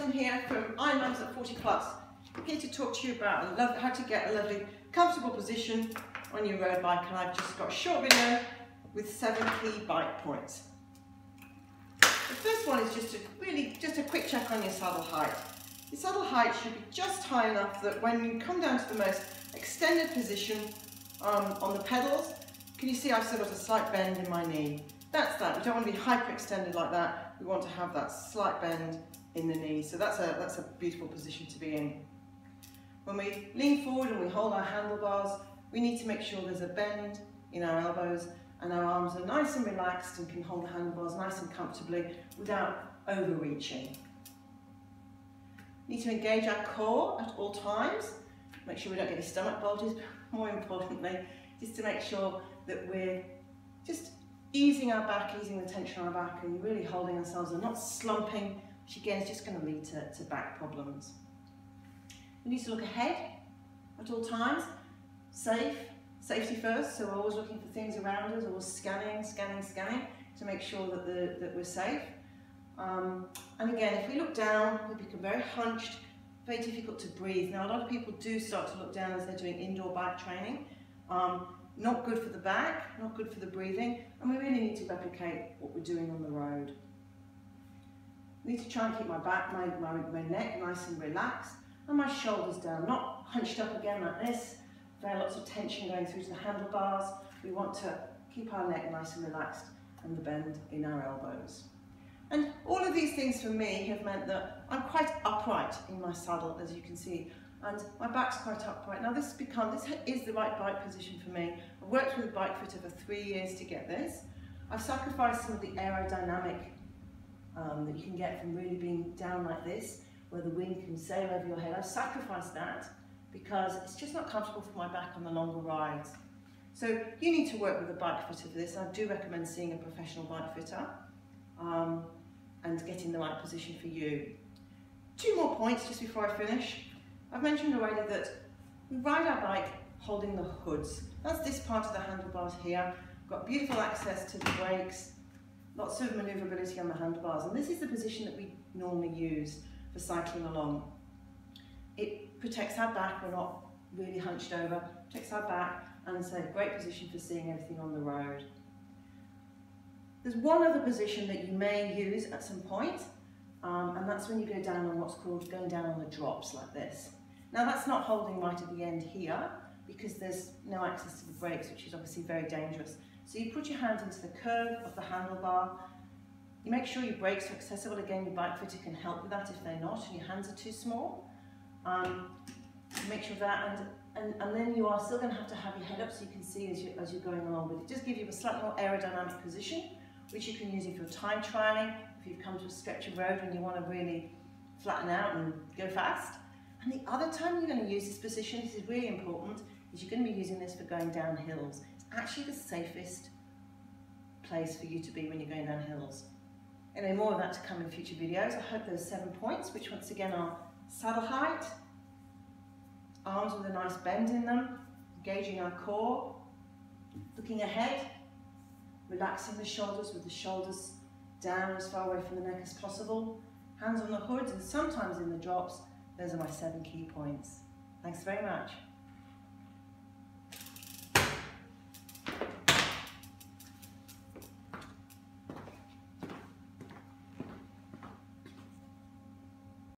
Alison here from Iron Mums at 40 Plus. I'm here to talk to you about how to get a lovely, comfortable position on your road bike, and I've just got a short video with 7 key bike points. The first one is just a quick check on your saddle height. Your saddle height should be just high enough that when you come down to the most extended position on the pedals, can you see I've still got a slight bend in my knee? That's that. We don't want to be hyperextended like that. We want to have that slight bend in the knee. So that's a beautiful position to be in. When we lean forward and we hold our handlebars, we need to make sure there's a bend in our elbows and our arms are nice and relaxed and can hold the handlebars nice and comfortably without overreaching. We need to engage our core at all times. Make sure we don't get any stomach bulges, but more importantly, just to make sure that we're just easing our back, easing the tension on our back and really holding ourselves and not slumping, which again is just going to lead to back problems. We need to look ahead at all times. Safety first, so we're always looking for things around us, always scanning to make sure that we're safe. And again, if we look down, we become very hunched, very difficult to breathe. Now, a lot of people do start to look down as they're doing indoor bike training. Not good for the back, not good for the breathing, and we really need to replicate what we're doing on the road. I need to try and keep my back, my neck nice and relaxed, and my shoulders down, not hunched up again like this. Very lots of tension going through to the handlebars. We want to keep our neck nice and relaxed and the bend in our elbows. And all of these things for me have meant that I'm quite upright in my saddle, as you can see, and my back's quite upright. Now this is the right bike position for me. I've worked with a bike fitter for 3 years to get this. I've sacrificed some of the aerodynamic that you can get from really being down like this, where the wind can sail over your head. I've sacrificed that because it's just not comfortable for my back on the longer rides. So you need to work with a bike fitter for this. I do recommend seeing a professional bike fitter and getting the right position for you. 2 more points just before I finish. I've mentioned already that we ride our bike holding the hoods. That's this part of the handlebars here. We've got beautiful access to the brakes, lots of manoeuvrability on the handlebars, and this is the position that we normally use for cycling along. It protects our back, we're not really hunched over, protects our back, and it's a great position for seeing everything on the road. There's one other position that you may use at some point, and that's when you go down on what's called going down on the drops like this. Now that's not holding right at the end here because there's no access to the brakes, which is obviously very dangerous. So you put your hand into the curve of the handlebar, you make sure your brakes are accessible. Again, your bike fitter can help with that if they're not and your hands are too small. Make sure of that, and then you are still going to have your head up so you can see as you're going along, but it just gives you a slightly more aerodynamic position, which you can use if you're time trialing, if you've come to a stretch of road and you want to really flatten out and go fast. And the other time you're going to use this position, this is really important, is you're going to be using this for going down hills. It's actually the safest place for you to be when you're going down hills. Anyway, more of that to come in future videos. I hope those 7 points, which once again are saddle height, arms with a nice bend in them, engaging our core, looking ahead, relaxing the shoulders with the shoulders down as far away from the neck as possible, hands on the hoods, and sometimes in the drops. Those are my 7 key points. Thanks very much.